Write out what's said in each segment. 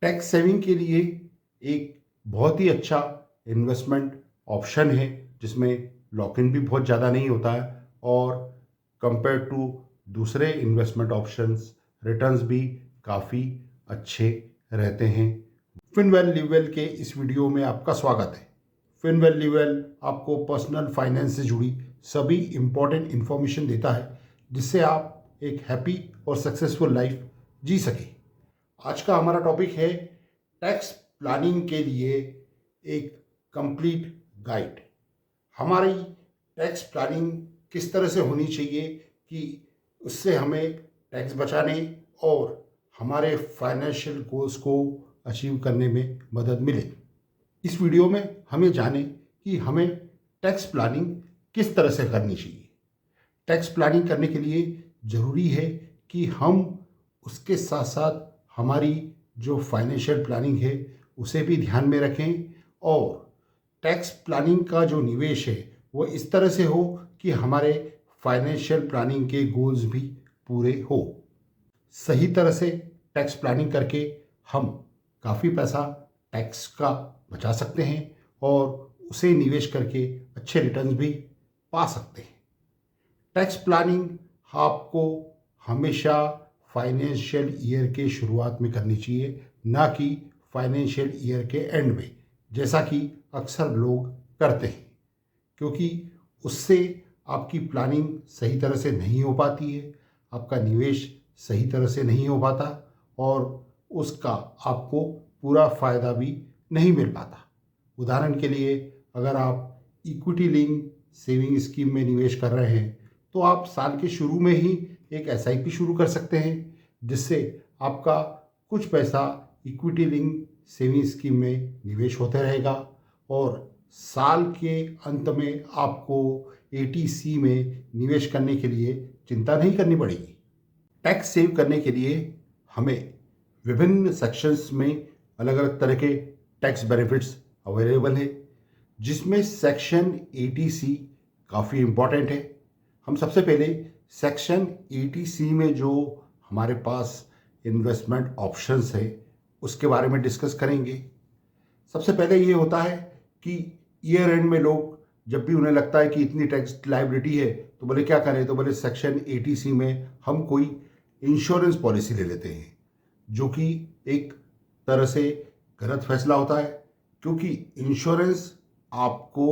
Tax saving के लिए एक बहुत ही अच्छा इन्वेस्टमेंट ऑप्शन है जिसमें लॉक इन भी बहुत ज़्यादा नहीं होता है और कंपेयर टू दूसरे इन्वेस्टमेंट ऑप्शंस रिटर्न्स भी काफ़ी अच्छे रहते हैं। फिनवेल लिव वेल के इस वीडियो में आपका स्वागत है। फिनवेल लिव वेल आपको पर्सनल फाइनेंस से जुड़ी सभी इम्पोर्टेंट इन्फॉर्मेशन देता है जिससे आप एक हैप्पी और सक्सेसफुल लाइफ जी सकें। आज का हमारा टॉपिक है टैक्स प्लानिंग के लिए एक कंप्लीट गाइड। हमारी टैक्स प्लानिंग किस तरह से होनी चाहिए कि उससे हमें टैक्स बचाने और हमारे फाइनेंशियल गोल्स को अचीव करने में मदद मिले। इस वीडियो में हमें जाने कि हमें टैक्स प्लानिंग किस तरह से करनी चाहिए। टैक्स प्लानिंग करने के लिए ज़रूरी है कि हम उसके साथ साथ हमारी जो फाइनेंशियल प्लानिंग है उसे भी ध्यान में रखें और टैक्स प्लानिंग का जो निवेश है वो इस तरह से हो कि हमारे फाइनेंशियल प्लानिंग के गोल्स भी पूरे हो। सही तरह से टैक्स प्लानिंग करके हम काफ़ी पैसा टैक्स का बचा सकते हैं और उसे निवेश करके अच्छे रिटर्न्स भी पा सकते हैं। टैक्स प्लानिंग आपको हमेशा फाइनेंशियल ईयर के शुरुआत में करनी चाहिए, ना कि फाइनेंशियल ईयर के एंड में, जैसा कि अक्सर लोग करते हैं, क्योंकि उससे आपकी प्लानिंग सही तरह से नहीं हो पाती है, आपका निवेश सही तरह से नहीं हो पाता और उसका आपको पूरा फ़ायदा भी नहीं मिल पाता। उदाहरण के लिए, अगर आप इक्विटी लिंक सेविंग स्कीम में निवेश कर रहे हैं तो आप साल के शुरू में ही एक एसआईपी शुरू कर सकते हैं जिससे आपका कुछ पैसा इक्विटी लिंक सेविंग स्कीम में निवेश होते रहेगा और साल के अंत में आपको एटीसी में निवेश करने के लिए चिंता नहीं करनी पड़ेगी। टैक्स सेव करने के लिए हमें विभिन्न सेक्शंस में अलग अलग तरह के टैक्स बेनिफिट्स अवेलेबल है, जिसमें सेक्शन 80C काफ़ी इम्पॉर्टेंट है। हम सबसे पहले सेक्शन 80C में जो हमारे पास इन्वेस्टमेंट ऑप्शंस है उसके बारे में डिस्कस करेंगे। सबसे पहले ये होता है कि ईयर एंड में लोग जब भी उन्हें लगता है कि इतनी टैक्स लायबिलिटी है तो बोले क्या करें, तो बोले सेक्शन 80C में हम कोई इंश्योरेंस पॉलिसी ले लेते हैं, जो कि एक तरह से गलत फैसला होता है, क्योंकि इंश्योरेंस आपको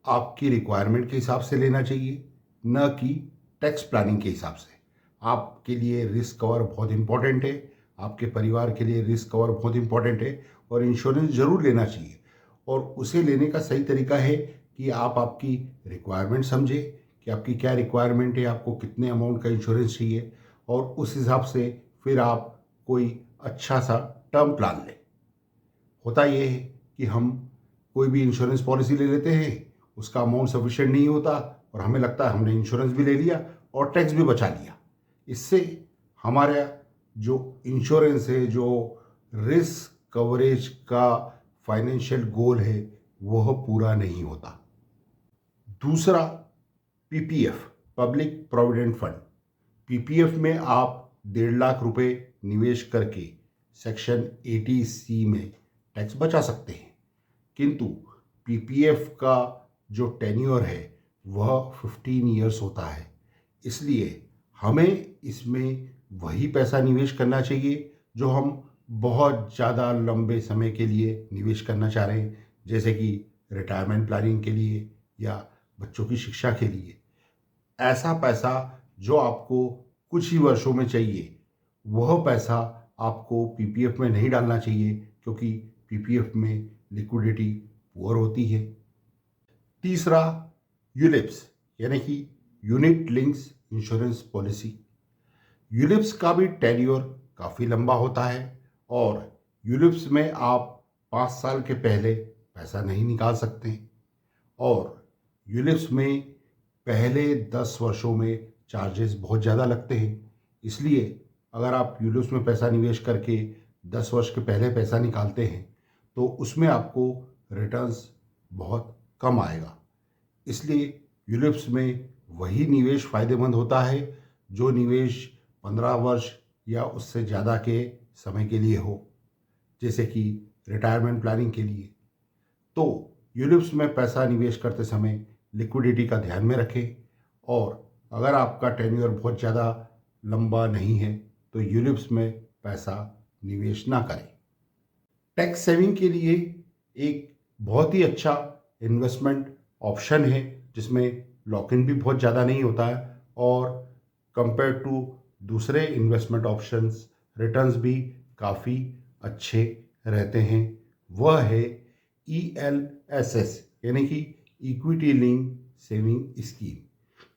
आपकी रिक्वायरमेंट के हिसाब से लेना चाहिए, न कि टैक्स प्लानिंग के हिसाब से। आपके लिए रिस्क कवर बहुत इंपॉर्टेंट है, आपके परिवार के लिए रिस्क कवर बहुत इंपॉर्टेंट है और इंश्योरेंस ज़रूर लेना चाहिए। और उसे लेने का सही तरीका है कि आप आपकी रिक्वायरमेंट समझें कि आपकी क्या रिक्वायरमेंट है, आपको कितने अमाउंट का इंश्योरेंस चाहिए और उस हिसाब से फिर आप कोई अच्छा सा टर्म प्लान लें। होता ये है कि हम कोई भी इंश्योरेंस पॉलिसी ले लेते हैं, उसका अमाउंट सफिशिएंट नहीं होता और हमें लगता है हमने इंश्योरेंस भी ले लिया और टैक्स भी बचा लिया। इससे हमारा जो इंश्योरेंस है, जो रिस्क कवरेज का फाइनेंशियल गोल है, वह पूरा नहीं होता। दूसरा, PPF, public provident fund. PPF में आप 1.5 लाख रुपए निवेश करके सेक्शन 80C में टैक्स बचा सकते हैं, किंतु पीपीएफ का जो टेन्योर है वह 15 ईयर्स होता है। इसलिए हमें इसमें वही पैसा निवेश करना चाहिए जो हम बहुत ज़्यादा लंबे समय के लिए निवेश करना चाह रहे हैं, जैसे कि रिटायरमेंट प्लानिंग के लिए या बच्चों की शिक्षा के लिए। ऐसा पैसा जो आपको कुछ ही वर्षों में चाहिए, वह पैसा आपको पीपीएफ में नहीं डालना चाहिए, क्योंकि पीपीएफ में लिक्विडिटी पुअर होती है। तीसरा, यूलिप्स यानी कि unit links insurance policy. ULIPs का भी टेन्योर काफ़ी लंबा होता है और यूलिप्स में आप 5 साल के पहले पैसा नहीं निकाल सकते और यूलिप्स में पहले 10 वर्षों में चार्जेस बहुत ज़्यादा लगते हैं। इसलिए अगर आप यूलिप्स में पैसा निवेश करके 10 वर्ष के पहले पैसा निकालते हैं तो उसमें आपको रिटर्न्स बहुत कम आएगा। इसलिए यूलिप्स में वही निवेश फ़ायदेमंद होता है जो निवेश 15 वर्ष या उससे ज़्यादा के समय के लिए हो। जैसे कि रिटायरमेंट प्लानिंग के लिए। तो यूलिप्स में पैसा निवेश करते समय लिक्विडिटी का ध्यान में रखें, और अगर आपका टेन्योर बहुत ज़्यादा लंबा नहीं है तो यूलिप्स में पैसा निवेश ना करें। टैक्स सेविंग के लिए एक बहुत ही अच्छा इन्वेस्टमेंट ऑप्शन है जिसमें लॉक इन भी बहुत ज़्यादा नहीं होता है, और कंपेयर टू दूसरे इन्वेस्टमेंट ऑप्शंस रिटर्न्स भी काफ़ी अच्छे रहते हैं। वह है ELSS, यानी कि इक्विटी लिंक सेविंग स्कीम।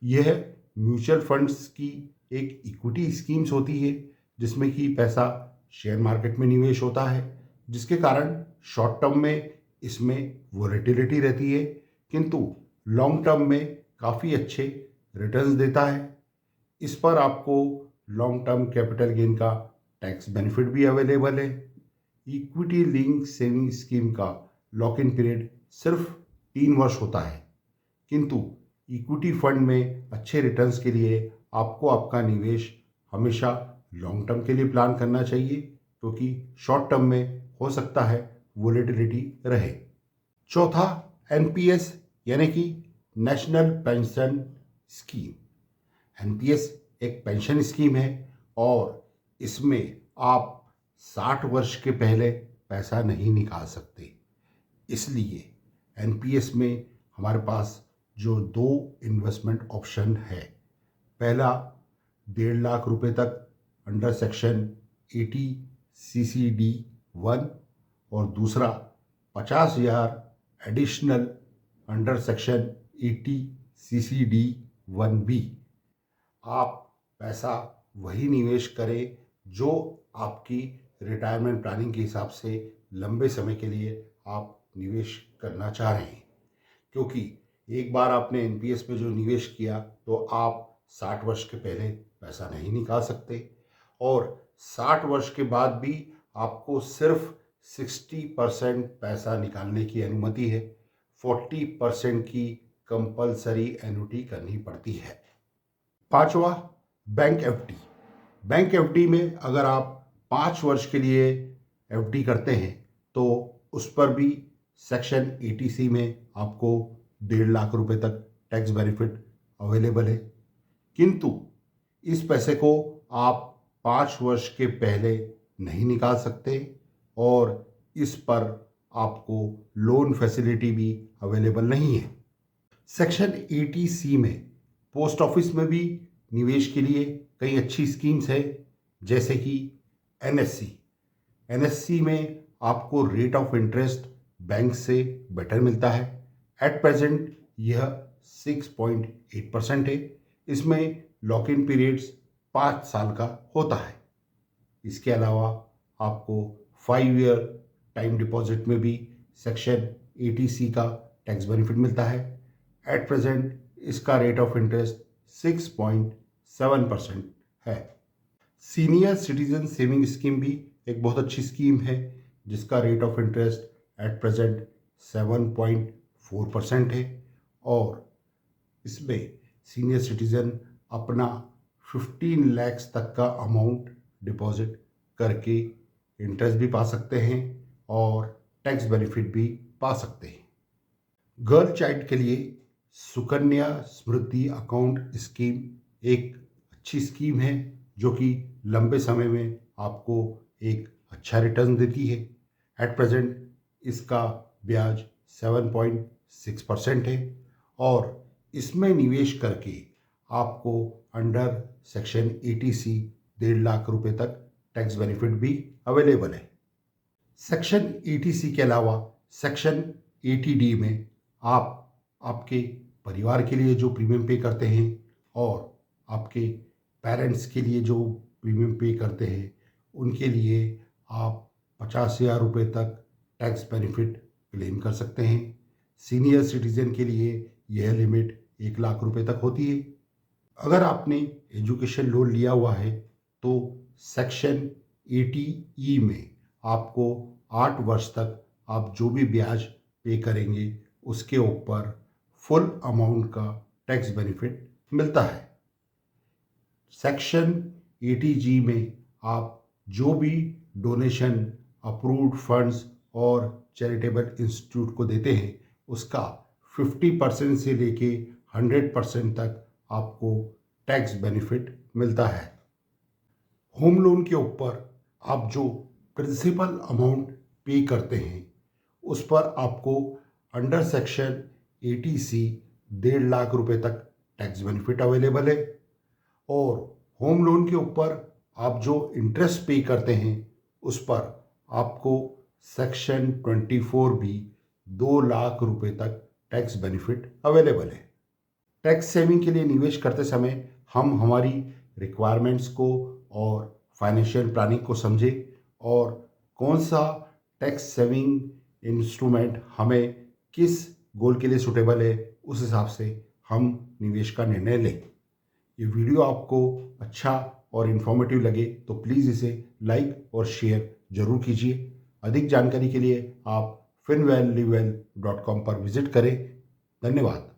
यह म्यूचुअल फंड्स की एक इक्विटी स्कीम्स होती है जिसमें कि पैसा शेयर मार्केट में निवेश होता है, जिसके कारण शॉर्ट टर्म में इसमें वोलेटिलिटी रहती है, किंतु लॉन्ग टर्म में काफ़ी अच्छे रिटर्न्स देता है। इस पर आपको लॉन्ग टर्म कैपिटल गेन का टैक्स बेनिफिट भी अवेलेबल है। इक्विटी लिंक सेविंग स्कीम का लॉक इन पीरियड सिर्फ 3 वर्ष होता है, किंतु इक्विटी फंड में अच्छे रिटर्न्स के लिए आपको आपका निवेश हमेशा लॉन्ग टर्म के लिए प्लान करना चाहिए, क्योंकि शॉर्ट टर्म में हो सकता है वोलेटिलिटी रहे। चौथा, NPS यानी कि नेशनल पेंशन स्कीम। NPS एक पेंशन स्कीम है और इसमें आप 60 वर्ष के पहले पैसा नहीं निकाल सकते। इसलिए NPS में हमारे पास जो 2 इन्वेस्टमेंट ऑप्शन है, पहला 1.5 लाख रुपए तक अंडर सेक्शन 80 CCD1, और दूसरा 50,000 एडिशनल अंडर सेक्शन 80 CCD1B। आप पैसा वही निवेश करें जो आपकी रिटायरमेंट प्लानिंग के हिसाब से लंबे समय के लिए आप निवेश करना चाह रहे हैं, क्योंकि एक बार आपने NPS में जो निवेश किया तो आप 60 वर्ष के पहले पैसा नहीं निकाल सकते, और 60 वर्ष के बाद भी आपको सिर्फ 60% पैसा निकालने की अनुमति है। 40% की कंपलसरी एन्युटी करनी पड़ती है। पांचवा, बैंक FD। बैंक FD में अगर आप 5 वर्ष के लिए FD करते हैं तो उस पर भी सेक्शन 80C में आपको 1.5 लाख रुपए तक टैक्स बेनिफिट अवेलेबल है, किंतु इस पैसे को आप 5 वर्ष के पहले नहीं निकाल सकते, और इस पर आपको लोन फैसिलिटी भी अवेलेबल नहीं है। सेक्शन 80C में पोस्ट ऑफिस में भी निवेश के लिए कई अच्छी स्कीम्स है, जैसे कि NSC में आपको रेट ऑफ इंटरेस्ट बैंक से बेटर मिलता है। एट प्रेजेंट यह 6.8% है। इसमें लॉक इन पीरियड्स 5 साल का होता है। इसके अलावा आपको 5 ईयर टाइम डिपॉजिट में भी सेक्शन 80C का टैक्स बेनिफिट मिलता है। एट प्रेजेंट इसका रेट ऑफ इंटरेस्ट 6.7% है। सीनियर सिटीजन सेविंग स्कीम भी एक बहुत अच्छी स्कीम है, जिसका rate of interest at present 7.4% है, और इसमें सीनियर सिटीजन अपना 15 लाख तक का अमाउंट डिपॉजिट करके इंटरेस्ट भी पा सकते हैं और टैक्स बेनिफिट भी पा सकते हैं। गर्ल चाइल्ड के लिए सुकन्या समृद्धि अकाउंट स्कीम एक अच्छी स्कीम है, जो कि लंबे समय में आपको एक अच्छा रिटर्न देती है। एट प्रेजेंट इसका ब्याज 7.6% है, और इसमें निवेश करके आपको अंडर सेक्शन 80C 1.5 लाख रुपए तक टैक्स बेनिफिट भी अवेलेबल है। सेक्शन 80C के अलावा सेक्शन 80D में आप आपके परिवार के लिए जो प्रीमियम पे करते हैं और आपके पेरेंट्स के लिए जो प्रीमियम पे करते हैं, उनके लिए आप 50,000 रुपये तक टैक्स बेनिफिट क्लेम कर सकते हैं। सीनियर सिटीजन के लिए यह लिमिट 1 लाख रुपए तक होती है। अगर आपने एजुकेशन लोन लिया हुआ है तो सेक्शन 80E में आपको 8 वर्ष तक आप जो भी ब्याज पे करेंगे उसके ऊपर फुल अमाउंट का टैक्स बेनिफिट मिलता है। सेक्शन 80G में आप जो भी डोनेशन अप्रूव्ड फंड्स और चैरिटेबल इंस्टीट्यूट को देते हैं उसका 50% से लेके 100% तक आपको टैक्स बेनिफिट मिलता है। होम लोन के ऊपर आप जो प्रिंसिपल अमाउंट पे करते हैं उस पर आपको अंडर सेक्शन 80C 1.5 लाख रुपए तक टैक्स बेनिफिट अवेलेबल है। और होम लोन के ऊपर आप जो इंटरेस्ट पे करते हैं उस पर आपको सेक्शन 24B 2 लाख रुपए तक टैक्स बेनिफिट अवेलेबल है। टैक्स सेविंग के लिए निवेश करते समय हम हमारी रिक्वायरमेंट्स को और फाइनेंशियल प्लानिंग को समझें और कौन सा टैक्स सेविंग इंस्ट्रूमेंट हमें किस गोल के लिए सूटेबल है उस हिसाब से हम निवेश का निर्णय लें। ये वीडियो आपको अच्छा और इन्फॉर्मेटिव लगे तो प्लीज़ इसे लाइक और शेयर जरूर कीजिए। अधिक जानकारी के लिए आप finvaluewell.com पर विजिट करें। धन्यवाद।